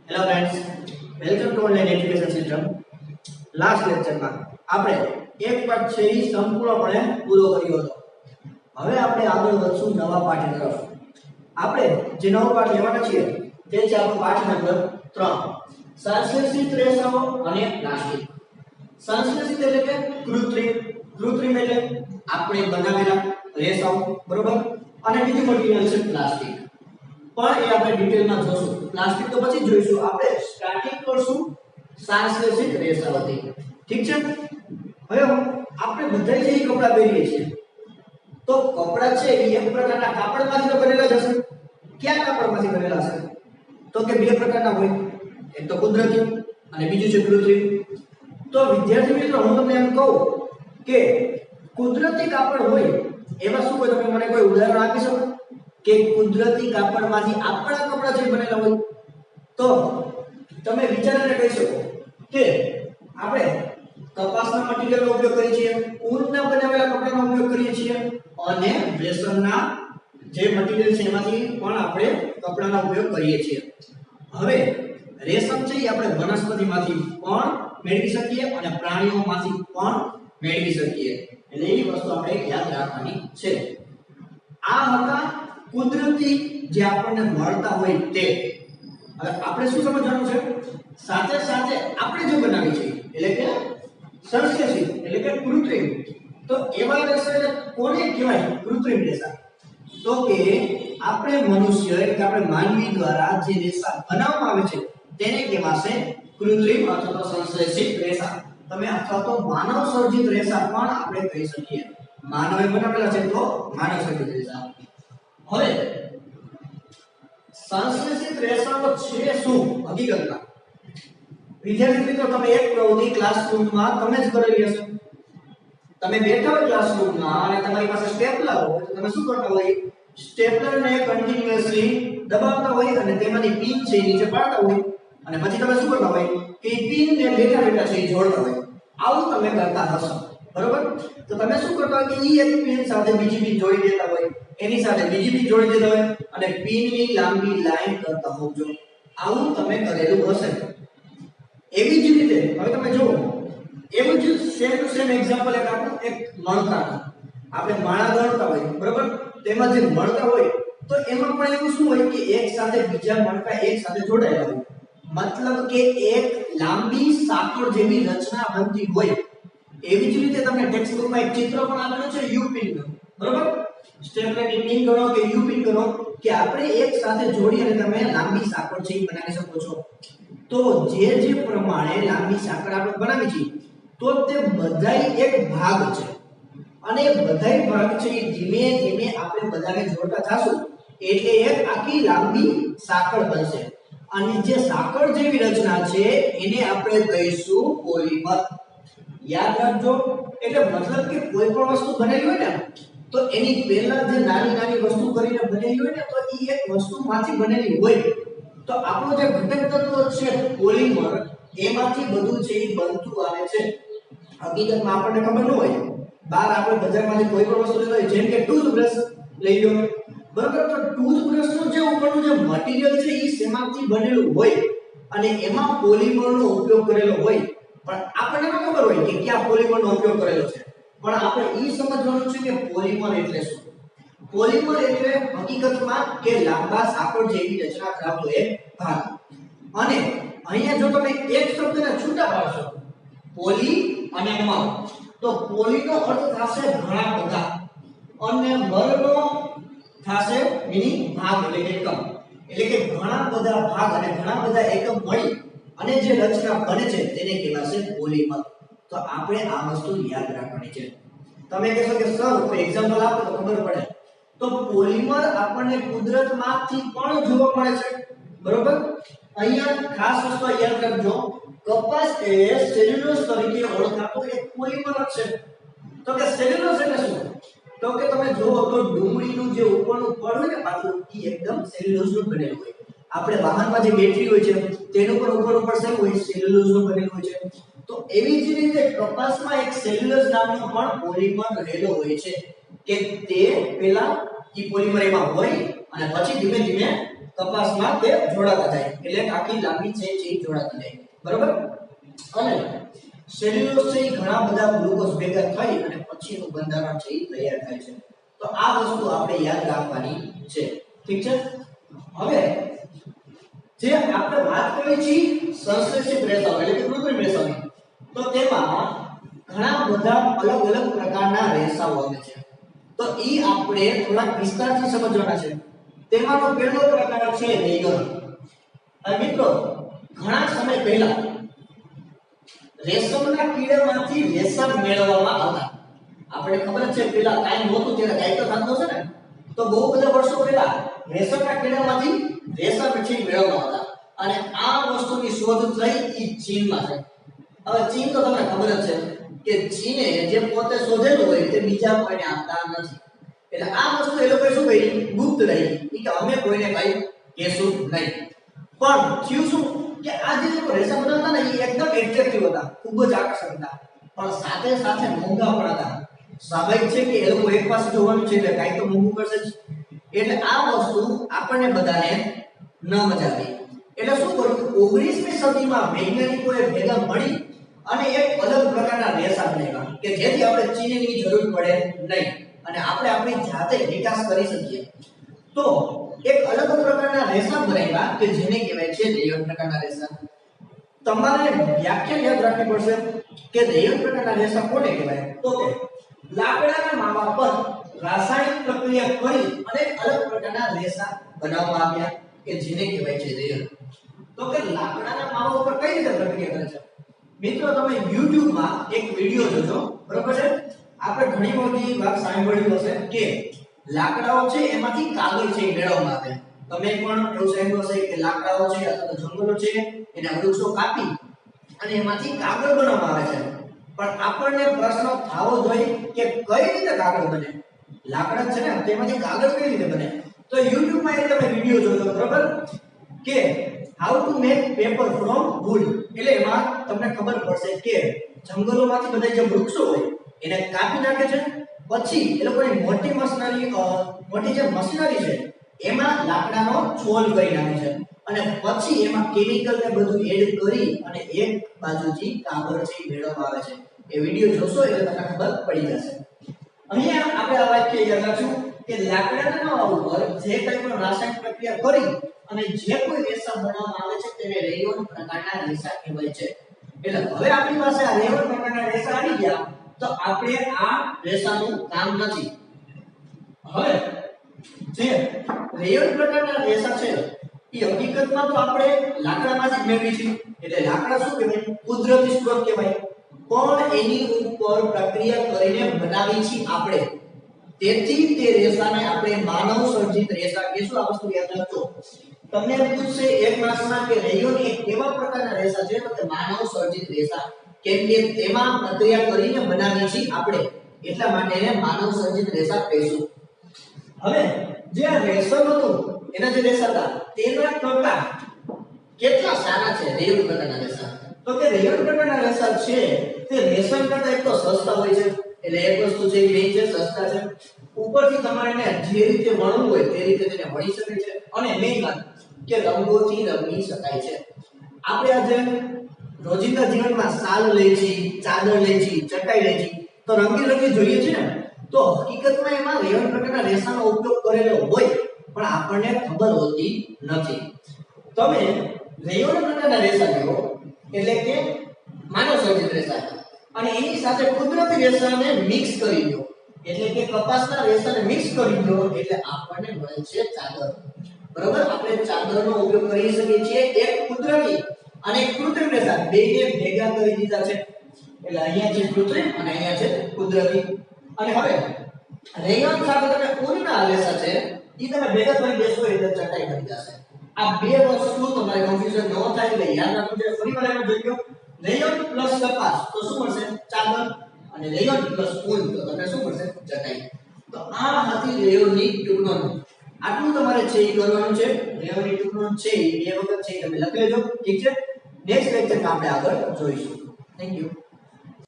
Hello friends, welcome to online education system. Last લેક્ચરમાં આપણે એક પાઠ છે એ સંપૂર્ણપણે પૂરો કર્યો હતો. હવે આપણે આગળ વધશું નવા પાઠ તરફ. આપણે જે નવો પાઠ લેવાના છીએ તે છે આપણો પાઠ નંબર 3, સંશ્લેષિત રેસાઓ અને પ્લાસ્ટિક. સંશ્લેષિત એટલે કે કૃત્રિમ એટલે આપણે બનાવેલા રેસાઓ, બરોબર, અને બીજું મટીરીયલ છે પ્લાસ્ટિક. પણ એ આપણે ડિટેલમાં જોશું. પ્લાસ્ટિક તો પછી જોઈશું. આપણે સ્ટાર્ટિંગ કરશું સંશ્લેષિત રેસાઓથી. ઠીક છે? હવે આપણે બધા જે કપડાં પહેરીએ છીએ તો કપડાં છે એ એક પ્રકારના કાપડમાંથી તો બનેલા જ હશે. કયા કાપડમાંથી બનેલા હશે? તો કે બે પ્રકારના હોય. એક તો કુદરતી અને બીજું છે કૃત્રિમ. તો વિદ્યાર્થી મિત્રો, હું તમને એમ કહું કે કુદરતી કાપડ હોય એવા શું હોય, તમે મને કોઈ ઉદાહરણ આપી શકો કે કુદરતી કાપડમાંથી આપણા કપડાં જે બનેલા હોય? તો તમે વિચારીને કહી શકો કે આપણે કપાસના મટીરીયલનો ઉપયોગ કરીએ છીએ, ઊનના બનાવેલા કપડાનો ઉપયોગ કરીએ છીએ અને રેશમના જે મટીરીયલ છે એમાંથી પણ આપણે કપડાનો ઉપયોગ કરીએ છીએ. હવે રેશમ છે એ આપણે વનસ્પતિમાંથી પણ મેળવી શકીએ અને પ્રાણીઓમાંથી પણ મેળવી શકીએ. એટલે એ વસ્તુ આપણે યાદ રાખવાની છે. આ હતા કુદરતી જે આપણને મળતા હોય તે. હવે આપણે શું સમજવાનું છે? સાથે સાથે આપણે જે બનાવી છે એટલે કે સંશ્લેષિત એટલે કે કૃત્રિમ. તો એવા રેસા કોને કહેવાય કૃત્રિમ રેસા? તો કે આપણે મનુષ્ય એટલે કે આપણે માનવી દ્વારા જે રેસા બનાવવામાં આવે છે તેને કહેવાશે કૃત્રિમ અથવા તો સંશ્લેષિત રેસા. તમે અથવા તો માનવ સર્જિત રેસા પણ આપણે કહી શકીએ. માનવે બનાવેલા છે તો માનવ સર્જિત રેસા. હવે સંશ્લેષિત રેસાઓ છે શું હકીકતમાં? વિદ્યાર્થી મિત્રો, તમે એક પ્રવૃત્તિ ક્લાસરૂમમાં તમે જ કરેલી હશે. તમે બેઠા હોય ક્લાસરૂમમાં અને તમારી પાસે સ્ટેપલર હોય તો તમે શું કરતા હોય? સ્ટેપલરને કન્ટિન્યુઅસલી દબાવતા હોય અને તેમાંથી પિન છે નીચે પાડતા હોય અને પછી તમે શું કરતા હોય કે પિનને ડેટા છે જોડતા હોય. આવું તમે કરતા હશો, બરોબર? તો તમે શું કરતા હોય કે ઈ એક પિન સાથે બીજી પિન જોડી દેતા હોય, એની સાથે બીજી પિન જોડી દેતા હોય અને પિનની લાંબી લાઈન કરતા હોજો. આવું તમે કરેલું હશે. એવી જ રીતે હવે તમે જુઓ, એવું જ સેમ ટુ સેમ એક્ઝામ્પલ એક આપું, એક મણકાનું. આપણે માળા ગણતા હોય, બરોબર? તેમાં જે મણકા હોય તો એમાં પણ એવું શું હોય કે એક સાથે બીજા મણકા એક સાથે જોડાયેલા હોય. મતલબ કે એક લાંબી સાંકળ જેવી રચના બનતી હોય. એવી જ રીતે તમને ટેક્સ્ટબુકમાં એક ચિત્ર પણ આપેલું છે યુ પિનનું, બરોબર? સ્ટેપલરની પિન ગણો કે યુ પિન ગણો કે આપણે એક સાથે જોડી અને તમે લાંબી સાંકળ છે બનાવી શકો છો. તો જે પ્રમાણે લાંબી સાંકળ આપણે બનાવી છે તો તે બધાય એક ભાગ છે અને બધાય ભાગ છે એ ધીમે ધીમે આપણે બધાને જોડતા જાશું એટલે એક આખી લાંબી સાંકળ બનશે. અને જે સાંકળ જેવી રચના છે એને આપણે કહીશું પોલિમર. યાદ રાખજો. એટલે મતલબ કે કોઈ પણ વસ્તુ બનેલી હોય ને તો એની પહેલા જે નાની નાની વસ્તુ કરીને બનેલી હોય ને તો એ એક વસ્તુમાંથી બનેલી હોય. તો આપણો જે ઘટક તત્વ છે પોલિમર, એમાંથી બધું છે એ બનતું આવે છે. હકીકતમાં આપણને ખબર ન હોય, બહાર આપણે બજારમાંથી કોઈ પણ વસ્તુ લેતા હોય, જેમ કે ટૂથબ્રશ લઈ લો, બરાબર? તો ટૂથબ્રશનું જે ઉપરનું જે મટીરીયલ છે એ શેમાંથી બનેલું હોય અને એમાં પોલિમરનો ઉપયોગ કરેલો હોય. પણ આપણને ન ખબર હોય કે ક્યાં પોલિમરનો ઉપયોગ કરેલો છે. પણ આપણે એ સમજવાનું છે કે પોલિમર એટલે શું. પોલિમર એટલે હકીકતમાં કે લાંબા સાંકળ જેવી રચના ધરાવતો એક ભાગ. અને અહીંયા જો તમે એક શબ્દને છૂટા પાડશો, પોલી અને મર, તો પોલીનો અર્થ થશે ઘણા બધા અને મરનો થશે મિની ભાગ એટલે કે એકમ. એટલે કે ઘણા બધા ભાગ અને ઘણા બધા એકમ મળી અને જે રચના બને છે તેને કહેવાશે પોલિમર. તો આપણે આ વસ્તુ યાદ રાખવાની છે. તમે કહેશો કે સર કોઈ એક્ઝામ્પલ આપો તો ખબર પડે. તો પોલિમર આપણને કુદરતમાંથી પણ જોવા મળે છે, બરોબર? અહીંયા ખાસ વસ્તુ યાદ રાખજો, કપાસ એ સેલ્યુલોઝ તરીકે ઓળખાતો એક પોલિમર છે. તો કે સેલ્યુલોઝ એટલે શું? તો કે તમે જુઓ તો ડુંગળીનું જે ઉપરનું પડ હોય ને પાછું એ એકદમ સેલ્યુલોઝનું બનેલું હોય. આપણે વાહનમાં જે બેટરી હોય છે તેનું પણ ઉપરનું પડ શેનું હોય? સેલ્યુલોઝનું બનેલું હોય છે. તો એવી જ રીતે કપાસમાં એક સેલ્યુલોઝ નામનો પણ પોલિમર રહેલો હોય છે કે તે પહેલા ઈ પોલિમર એમાં હોય અને પછી ધીમે ધીમે કપાસમાં તે જોડાતા જાય એટલે આખી લાંબી ચેન છે જોડાતી જાય બરોબર અને સેલ્યુલોઝ છે ઘણા બધા ગ્લુકોઝ ભેગા થઈ અને પછી એનું બંધારણ છે તૈયાર થાય છે તો આ વસ્તુ આપણે યાદ રાખવાની છે ઠીક છે હવે જે આપણે વાત કરી છે સંશ્લેષિત રેસાઓ એટલે કે કૃત્રિમ રેસાઓની તો તેમાં ઘણા બધા અલગ અલગ પ્રકારના રેસાઓ આવે છે તો ઈ આપણે થોડા વિસ્તારથી સમજવાના છે તેમાંનો પહેલો પ્રકાર છે રેયન અને મિત્રો ઘણા સમય પહેલા રેશમના કીડામાંથી રેશમ મેળવવામાં આવતા આપણે ખબર છે પેલા કાઈ નહોતું ત્યારે કાઈ તો થતો છે ને તો બહુ બધા વર્ષો પહેલા રેશમના કીડામાંથી રેશમ છે મેળવવામાં આવતા અને આ વસ્તુની શોધ થઈ ઈ ચીનમાં થઈ હવે ચીન તો તમને ખબર જ છે કે ચીને જે પોતે શોધેલું હોય તે બીજા કોઈને આપતા નથી એટલે આ વસ્તુ એ લોકોએ શું કરી ગુપ્ત રાખી કે અમે કોઈને કઈ કહેશું નહીં પણ થયું શું કે આ જે લોકો રેશમ બનાવતા ને એ એકદમ એટ્રેક્ટિવ હતા ખૂબ જ આકર્ષક હતા પણ સાથે સાથે મોંઘા પણ હતા સ્વાભાવિક છે કે એ લોકો એક પાસે જોવાનું છે એટલે કાઈ તો મોંઘું કરશે જ એટલે આ વસ્તુ આપણને બધાને ન મજા આવી એટલે શું કર્યું 19મી સદીમાં વૈજ્ઞાનિકોએ ભેગા મળી અને એક અલગ પ્રકારના રેસા બનાવ્યા કે જેથી આપણે ચીનની જરૂર પડે નહીં અને આપણે આપણી જાતે વિકાસ કરી શકીએ તો એક અલગ પ્રકારના રેસા બનાવ્યા કે જેને કહેવાય છે રેયન પ્રકારના રેસા તમારે વ્યાખ્યા યાદ રાખવી પડશે કે રેયન પ્રકારના રેસા કોને કહેવાય તો કે લાકડાના માવા પર રાસાયણિક પ્રક્રિયા કરી અને અલગ પ્રકારના રેસા બનાવવામાં આવ્યા કે જેને કહેવાય છે રેયન તો કે લાકડાના માવા પર કઈ રીતે પ્રક્રિયા કરે છે મિત્રો તમે YouTube માં એક વિડિયો જોજો બરોબર છે આપણે ઘણી બધી વાત સાંભળ્યું હશે કે લાકડાઓ છે એમાંથી કાગળ છે મેળવવામાં આવે તમે પણ એવું સાંભળ્યું હશે કે લાકડાઓ છે અથવા તો જંગલો છે એના વૃક્ષો કાપી અને એમાંથી કાગળ બનાવવામાં આવે છે પણ આપણને પ્રશ્ન થવો જોઈએ કે કઈ રીતે કાગળ બને લાકડા છે ને તેમાંથી કાગળ કઈ રીતે બને તો YouTube માં એક તમે વિડિયો જોજો બરોબર કે how to make paper from wood એટલે એમાં તમને ખબર પડશે કે જંગલોમાંથી બધા જે વૃક્ષો હોય એને કાપી નાખે છે પછી એ લોકોની મોટી જે મશીનરી છે એમાં લાકડાનો છોલ કરી નાખે છે અને પછી એમાં કેમિકલ ને બધું એડ કરી અને એક બાજુથી કાગળ છે મેળવવામાં આવે છે એ વિડિયો જોશો એટલે તમને ખબર પડી જશે અહીંયા આપણે આ વાક્ય યાદ રાખશું કે લાકડાના ઉપર જે કંઈ પણ રાસાયણિક પ્રક્રિયા કરી અને જે કોઈ રેસા બનાવવામાં આવે છે તેને રેયન પ્રકારના રેસા કહેવાય છે એટલે હવે આપણી પાસે આ રેયન પ્રકારના રેસા આવી ગયા તો આપણે આ રેસાનું કામ નથી હવે જે રેયન પ્રકારના રેસા છે એ હકીકતમાં તો આપણે લાકડામાંથી જ મેળવી છે એટલે લાકડા શું કહેવાય કુદરતી સ્ત્રોત કહેવાય પણ એની ઉપર પ્રક્રિયા કરીને બનાવી છે આપણે તેથી તે રેસાને આપણે માનવ સર્જિત રેસા કહેશું આ વસ્તુ યાદ રાખજો તમને પૂછશે એક માસમાં કે રેયન એક કેવા પ્રકારના રેસા છે તો કે માનવ સર્જિત રેસા કેમ કે તેમાં પ્રક્રિયા કરીને બનાવી છે આપણે એટલા માટે એને માનવ સર્જિત રેસા કહીશું હવે જે આ રેશમ હતું એના જે રેસા હતા તેના કરતા કેટલા સારા છે રેયન પ્રકારના રેસા તો કે રેયન પ્રકારના રેસા છે તે રેશમ કરતા એક તો સસ્તા હોય છે એટલે એક વસ્તુ છે એ છે સસ્તા છે ઉપરથી તમારે જે રીતે વણવું હોય તે રીતે તેને વણી શકે છે અને મેઇન વાત કે રંગોથી રંગી શકાય છે આપણે આજે રોજિંદા જીવનમાં શાલ લઈએ છીએ ચાદર લઈએ છીએ ચટાઈ લઈએ છીએ તો રંગી જોઈએ છે ને તો હકીકતમાં એમાં રેયન પ્રકારના રેસાનો ઉપયોગ કરેલો હોય પણ આપણને ખબર હોતી નથી તમે રેયન પ્રકારના રેસા લ્યો એટલે કે માનવ સર્જિત રેસા અને એની સાથે કુદરતી રેસાને મિક્સ કરી દો એટલે કે કપાસના રેસાને મિક્સ કરી દો એટલે આપણને મળે છે ચાદર બરાબર આપણે ચાદરનો ઉપયોગ કરી શકીએ છીએ એક કુદરતી અને કૃત્રિમ રેસા બેને ભેગા કરી દીધા છે એટલે અહીંયા છે કૃત્રિમ અને અહીંયા છે કુદરતી અને હવે રેયન સાથે તમે ઊનના રેસા છે ઈ તમે ભેગા કરી દેશો એટલે ચટાઈ બની જશે આ બે વસ્તુ તમારે કન્ફ્યુઝન ન થાય એટલે યાદ રાખવું છે ફરી વાર એમ જોઈ લો રેયન પ્લસ કપાસ તો શું મળશે ચાદર અને રેયન પ્લસ ઊન તો તમને શું મળશે ચટાઈ તો આ હતી રેયનની ટૂંકનોંધ આટલું તમારે છે એ કરવાનું છે રેયનની ટૂંકનોંધ છે એ બે વખત છે તમે લખી લેજો ઠીક છે નેક્સ્ટ લેક્ચરમાં આપણે આગળ જોઈશું થેન્ક યુ